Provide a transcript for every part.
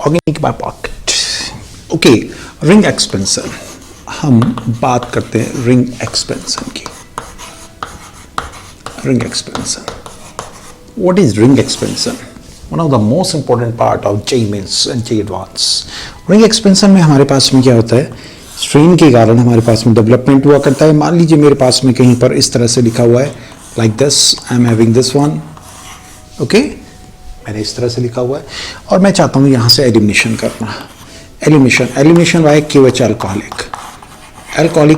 Organic by pocket. Okay, ring expansion, हम बात करते हैं रिंग एक्सपेंशन की। Ring expansion, what is ring expansion? One of the most important part of JEE mains and JEE advance. रिंग एक्सपेंशन में हमारे पास में क्या होता है, स्ट्रेन के कारण हमारे पास में डेवलपमेंट हुआ करता है। मान लीजिए मेरे पास में कहीं पर इस तरह से लिखा हुआ है like this, I am having this one, okay, मैंने इस तरह से लिखा हुआ है और मैं चाहता हूं यहां से एलिमिनेशन करना। Elimination by KOH alcoholic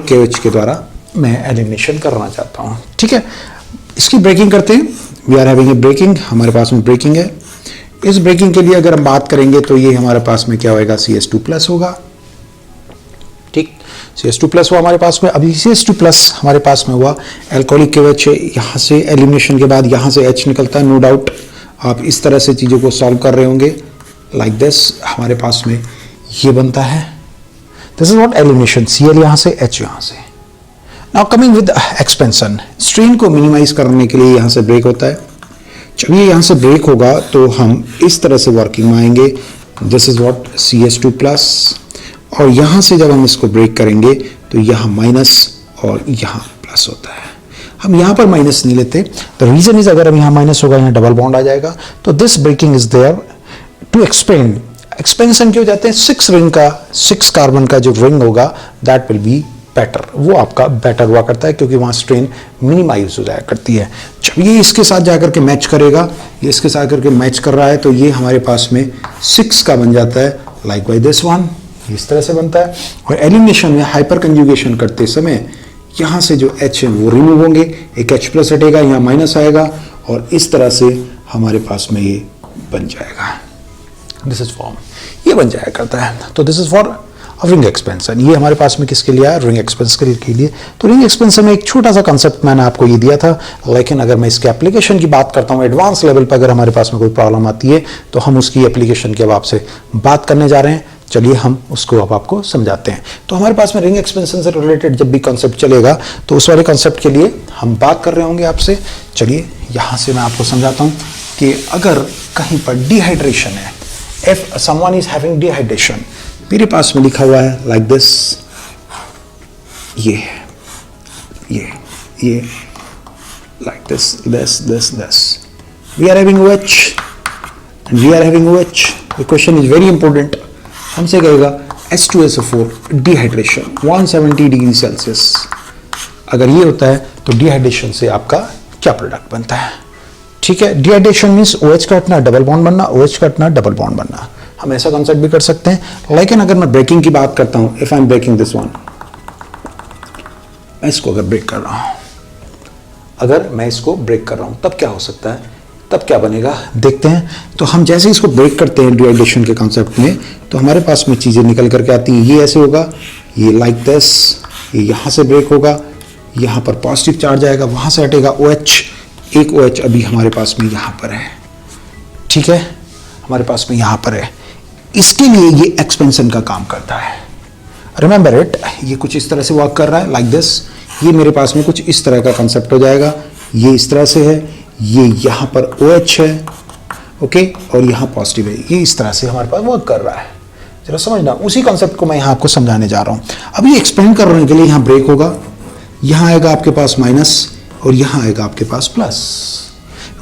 KOH के द्वारा मैं एलिमिनेशन करना चाहता हूं। ठीक है, इसकी ब्रेकिंग करते हैं। We are having a breaking, हमारे पास में ब्रेकिंग है। इस ब्रेकिंग के लिए अगर हम बात करेंगे तो ये हमारे पास में क्या होगा, CS2+ होगा। ठीक, CS2+ हुआ हमारे पास में। अभी CS2+ हमारे पास में हुआ, अल्कोहलिक KOH, यहाँ से एलिमिनेशन के बाद यहाँ से H निकलता है, नो डाउट। आप इस तरह से चीज़ों को सॉल्व कर रहे होंगे लाइक दिस, हमारे पास में ये बनता है। This is what elimination, Cl यहाँ से, H यहाँ से। Now coming with expansion, strain को मिनिमाइज करने के लिए यहाँ से ब्रेक होता है। जब ये यहाँ से ब्रेक होगा तो हम इस तरह से वर्किंग में आएंगे। दिस इज व्हाट CS2+, और यहाँ से जब हम इसको ब्रेक करेंगे तो यहाँ माइनस और यहाँ प्लस होता है। हम यहाँ पर माइनस नहीं लेते, द रीजन इज अगर हम यहाँ माइनस होगा यहाँ डबल बॉन्ड आ जाएगा। तो this breaking is there to expand. Expansion क्यों जाते हैं, 6 रिंग का, 6 कार्बन का जो रिंग होगा दैट विल बी बेटर, वो आपका बेटर हुआ करता है क्योंकि वहाँ स्ट्रेन मिनिमाइज हो जाया करती है। जब ये इसके साथ जाकर के मैच करेगा, ये इसके साथ करके मैच कर रहा है तो ये हमारे पास में 6 का बन जाता है, लाइक बाय दिस वन, इस तरह से बनता है। और एलिमिनेशन में हाइपर कंजुगेशन करते समय यहाँ से जो H है वो रिमूव होंगे, एक H+ हटेगा, यहाँ माइनस आएगा और इस तरह से हमारे पास में ये बन जाएगा। दिस इज फॉर्म, ये बन जाया करता है। तो this is for ring expansion. ये हमारे पास में किसके लिए आया, रिंग एक्सपेंशन के लिए। तो रिंग एक्सपेंशन में एक छोटा सा कंसेप्ट मैंने आपको ये दिया था, लेकिन अगर मैं इसके एप्लीकेशन की बात करता हूँ एडवांस लेवल पर, अगर हमारे पास में कोई प्रॉब्लम आती है तो हम उसकी एप्लीकेशन की अब आपसे बात करने जा रहे हैं। चलिए हम उसको अब आपको समझाते हैं। तो हमारे पास में रिंग एक्सपेंशन से रिलेटेड जब भी कॉन्सेप्ट चलेगा तो उस वाले कॉन्सेप्ट के लिए हम बात कर रहे होंगे आपसे। चलिए यहाँ से मैं आपको समझाता हूँ कि अगर कहीं पर डिहाइड्रेशन है, if someone is having dehydration, मेरे पास में लिखा हुआ है लाइक दिस, ये like this, we are having OH and we are having OH। The question is very important, हमसे कहेगा H2SO4 डिहाइड्रेशन 170 डिग्री सेल्सियस। अगर ये होता है तो डिहाइड्रेशन से आपका क्या प्रोडक्ट बनता है। ठीक है, डिहाइड्रेशन मींस OH का हटना, डबल बॉन्ड बनना, OH का हटना, डबल बॉन्ड बनना। हम ऐसा कॉन्सेप्ट भी कर सकते हैं। लेकिन अगर मैं ब्रेकिंग की बात करता हूं, if I am breaking this one, मैं इसको अगर ब्रेक कर रहा हूं, अगर मैं इसको ब्रेक कर रहा हूं तब क्या हो सकता है, तब क्या बनेगा देखते हैं। तो हम जैसे इसको ब्रेक करते हैं डिहाइड्रेशन के कॉन्सेप्ट में, तो हमारे पास में चीजें निकल करके आती हैं। ये ऐसे होगा, ये लाइक दिस, ये यहां से ब्रेक होगा, यहां पर पॉजिटिव चार्ज आएगा, वहां से हटेगा OH, एक OH अभी हमारे पास में यहां पर है। ठीक है, हमारे पास में यहां पर है। इसके लिए ये एक्सपेंशन का काम करता है। रिमेंबर इट, ये कुछ इस तरह से वर्क कर रहा है लाइक दिस। ये मेरे पास में कुछ इस तरह का कंसेप्ट हो जाएगा, ये इस तरह से है, ये यहां पर OH है, ओके, और यहां पॉजिटिव है। ये इस तरह से हमारे पास वर्क कर रहा है। जरा समझना, उसी कॉन्सेप्ट को मैं यहां आपको समझाने जा रहा हूं। अब ये एक्सपेंड करने के लिए यहां ब्रेक होगा, यहां आएगा आपके पास माइनस और यहां आएगा आपके पास प्लस।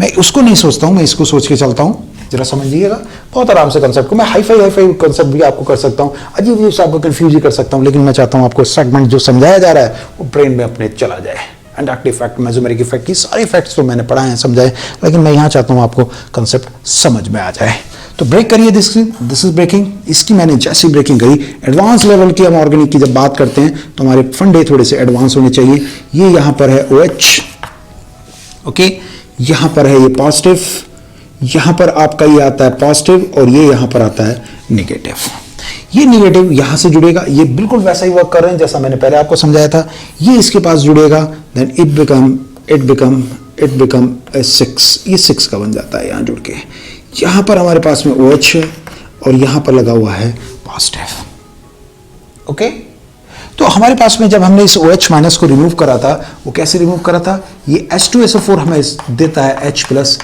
मैं उसको नहीं सोचता हूं, मैं इसको सोच के चलता हूं। जरा समझिएगा बहुत आराम से कंसेप्ट को। मैं हाई-फाई कंसेप्ट भी आपको कर सकता हूं, अजीब से आपको कंफ्यूज ही कर सकता हूं, लेकिन मैं चाहता हूं आपको सेगमेंट जो समझाया जा रहा है वो ब्रेन में अपने चला जाए। इंडक्टिव इफेक्ट, मेसोमेरिक इफेक्ट, की सारे इफेक्ट्स तो मैंने पढ़ाए हैं, समझाए, लेकिन मैं यहाँ चाहता हूँ आपको कंसेप्ट समझ में आ जाए। तो ब्रेक करिए, दिस इज ब्रेकिंग। इसकी मैंने जैसी ब्रेकिंग करी, एडवांस लेवल की हम ऑर्गेनिक की जब बात करते हैं तो हमारे फंडे थोड़े से एडवांस होने चाहिए। ये यहाँ पर है OH, ओके, यहाँ पर है ये पॉजिटिव, यहाँ पर आपका ये आता है पॉजिटिव और ये यहाँ पर आता है नेगेटिव। ये नेगेटिव यहां से जुड़ेगा, ये बिल्कुल वैसा ही वर्क कर रहे हैं जैसा मैंने पहले आपको समझाया था। ये इसके पास जुड़ेगा, देन इट बिकम 6, ये 6 का बन जाता है यहां जुड़ के। यहां पर हमारे पास में OH है और यहां पर लगा हुआ है पॉजिटिव। ओके, तो हमारे पास में जब हमने इस OH माइनस को रिमूव करा था, वो कैसे रिमूव करा था, ये H2SO4 हमें देता है H+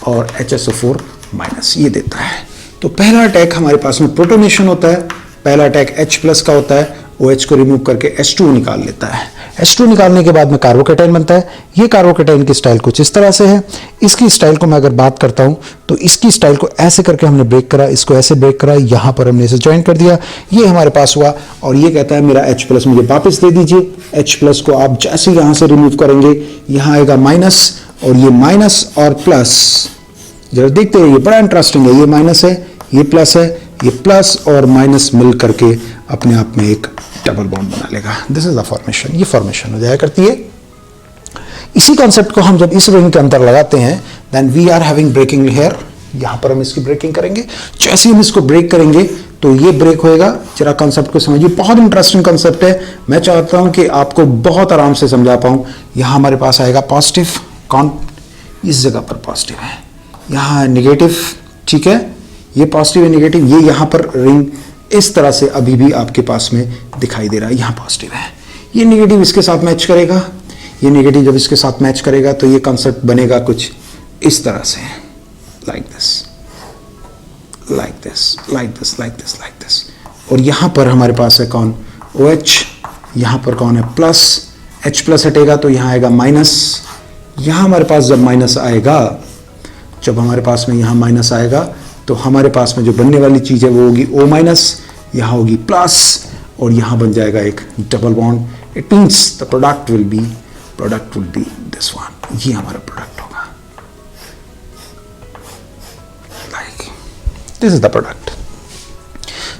और HSO4 माइनस, ये देता है। तो पहला अटैक हमारे पास में प्रोटोनेशन होता है, पहला अटैक H+ का होता है, OH को रिमूव करके H2 निकाल लेता है। H2 निकालने के बाद में कार्बोकेटाइन बनता है। ये कार्बोकेटाइन की स्टाइल कुछ इस तरह से है। इसकी स्टाइल को मैं अगर बात करता हूं तो इसकी स्टाइल को ऐसे करके हमने ब्रेक करा, इसको ऐसे ब्रेक करा, यहां पर हमने इसे ज्वाइन कर दिया, ये हमारे पास हुआ और ये कहता है मेरा H+ मुझे वापस दे दीजिए। H+ को आप जैसे यहां से रिमूव करेंगे यहां आएगा माइनस, और ये माइनस और प्लस जरा देखते हैं, ये बड़ा इंटरेस्टिंग है। ये माइनस है, ये प्लस है, ये प्लस और माइनस मिल करके अपने आप में एक डबल बॉन्ड बना लेगा। दिस इज द फॉर्मेशन, ये फॉर्मेशन हो जाया करती है। इसी कॉन्सेप्ट को हम जब इस रिंग के अंदर लगाते हैं then we are having breaking here. यहां पर हम इसकी ब्रेकिंग करेंगे, जैसे हम इसको ब्रेक करेंगे तो ये ब्रेक होएगा। जरा कॉन्सेप्ट को समझिए, बहुत इंटरेस्टिंग कॉन्सेप्ट है। मैं चाहता हूं कि आपको बहुत आराम से समझा पाऊं। यहां हमारे पास आएगा पॉजिटिव, कौन इस जगह पर पॉजिटिव है, यहां है निगेटिव, ठीक है, ये पॉजिटिव है निगेटिव, ये यहां पर रिंग इस तरह से अभी भी आपके पास में दिखाई दे रहा है, यहां पॉजिटिव है, ये निगेटिव इसके साथ मैच करेगा, ये निगेटिव जब इसके साथ मैच करेगा तो ये कॉन्सेप्ट बनेगा कुछ इस तरह से, like this, like this, like this, like this, like this. और यहां पर हमारे पास है कौन, OH, यहां पर कौन है प्लस, H+ हटेगा तो यहां आएगा माइनस। यहां हमारे पास जब माइनस आएगा, जब हमारे पास में यहां माइनस आएगा तो हमारे पास में जो बनने वाली चीज है वो होगी O-, यहां होगी प्लस और यहां बन जाएगा एक double bond. It means the product will be this one, ये हमारा प्रोडक्ट होगा, like this is the product.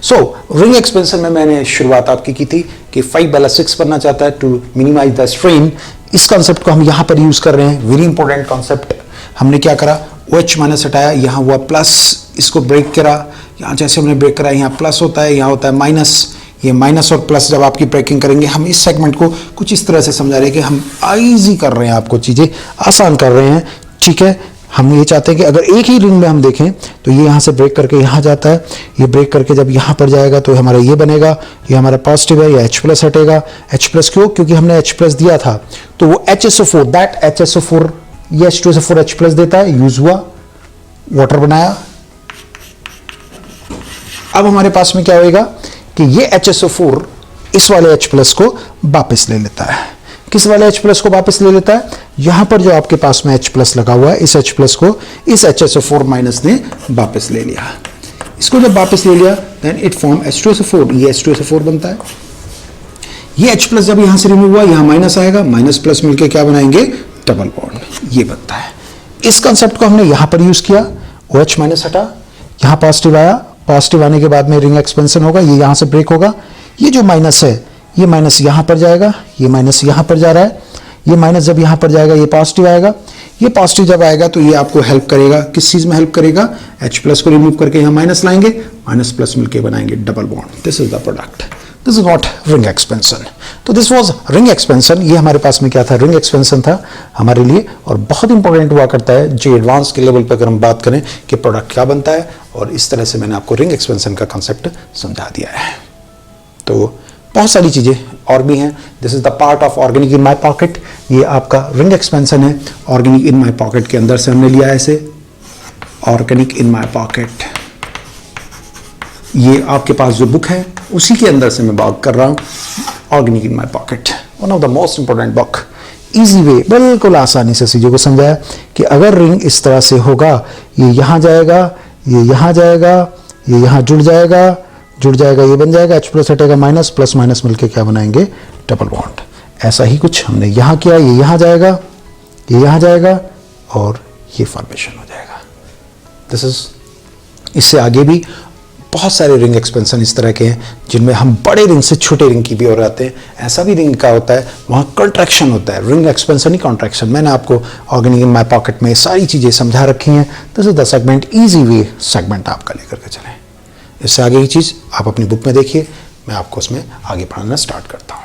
So ring एक्सपेंशन में मैंने शुरुआत आपकी की थी कि 5/6 बनना चाहता है टू मिनिमाइज द स्ट्रेन। इस कॉन्सेप्ट को हम यहां पर यूज कर रहे हैं, वेरी इंपॉर्टेंट कॉन्सेप्ट। हमने क्या करा, OH- हटाया, यहां हुआ प्लस, इसको ब्रेक करा, यहां जैसे हमने ब्रेक करा यहां प्लस होता है, यहां होता है माइनस। ये माइनस और प्लस जब आपकी ब्रेकिंग करेंगे, हम इस सेगमेंट को कुछ इस तरह से समझा रहे हैं कि हम ईजी कर रहे हैं, आपको चीजें आसान कर रहे हैं, ठीक है। हम ये चाहते हैं कि अगर एक ही रिंग में हम देखें तो ये यहां से ब्रेक करके यहां जाता है, ये ब्रेक करके जब यहां पर जाएगा तो हमारा ये बनेगा, ये हमारा पॉजिटिव है, ये H+ हटेगा। H+ क्यों, क्योंकि हमने H+ दिया था तो वो HSO4, दैट HSO4 ये H2SO4 H+ देता है, यूज हुआ, वाटर बनाया। अब हमारे पास में क्या होएगा कि ये HSO4 इस वाले H+ को वापस ले लेता है। किस वाले H+ को वापस ले लेता है, यहां पर जो आपके पास में H+ लगा हुआ है, इस H+ को इस HSO4- ने वापस ले लिया। इसको जब वापस ले लिया देन इट फॉर्म H2SO4, ये H2SO4 बनता है। ये H+ जब यहां से रिमूव हुआ, यहां माइनस आएगा, माइनस प्लस मिलके क्या बनाएंगे, डबल बॉन्ड, ये बनता है। इस कंसेप्ट को हमने यहां पर यूज किया, OH- हटा, यहां पॉजिटिव आया, पॉजिटिव आने के बाद में रिंग एक्सपेंशन होगा, ये यहां से ब्रेक होगा। ये जो माइनस है, ये माइनस यहां पर जाएगा, ये माइनस यहां पर जा रहा है, ये माइनस जब यहां पर जाएगा ये पॉजिटिव आएगा। ये पॉजिटिव जब आएगा तो ये आपको हेल्प करेगा, किस चीज में हेल्प करेगा, H+ को रिमूव करके यहां माइनस लाएंगे, माइनस प्लस मिलके बनाएंगे double bond. This is the product, this is not ring expansion. तो दिस वाज रिंग एक्सपेंशन। ये हमारे पास में क्या था, रिंग एक्सपेंशन था हमारे लिए, और बहुत इंपॉर्टेंट हुआ करता है जो एडवांस के लेवल पर अगर हम बात करें कि प्रोडक्ट क्या बनता है। और इस तरह से मैंने आपको रिंग एक्सपेंशन का कंसेप्ट समझा दिया है। तो बहुत सारी चीजें और भी हैं। This is the part of organic in my pocket, ये आपका रिंग एक्सपेंशन है। ऑर्गेनिक इन माई पॉकेट के अंदर से हमने लिया है इसे, ऑर्गेनिक इन माई पॉकेट। ये आपके पास जो बुक है उसी के अंदर से मैं बात कर रहा हूं, organic in my pocket, one of the most important book. Easy way, बिल्कुल आसानी से चीजों को समझाया कि अगर रिंग इस तरह से होगा, ये यहां जाएगा, ये यहां जाएगा, ये यहां जुड़ जाएगा, ये बन जाएगा, H+ हटेगा, माइनस प्लस माइनस मिलके क्या बनाएंगे, डबल बॉन्ड। ऐसा ही कुछ हमने यहां किया, ये यहां जाएगा, ये यहां जाएगा और ये फॉर्मेशन हो जाएगा। दिस इज, इससे आगे भी बहुत सारे रिंग एक्सपेंशन इस तरह के हैं जिनमें हम बड़े रिंग से छोटे रिंग की भी ओर आते हैं। ऐसा भी रिंग का होता है, वहां कंट्रैक्शन होता है, रिंग एक्सपेंशन ही कंट्रैक्शन। मैंने आपको ऑर्गेनिक इन माई पॉकेट में सारी चीजें समझा रखी हैं। This is the segment, easy way segment आपका लेकर के चलें। इससे आगे की चीज आप अपनी बुक में देखिए, मैं आपको उसमें आगे पढ़ाना स्टार्ट करता हूँ।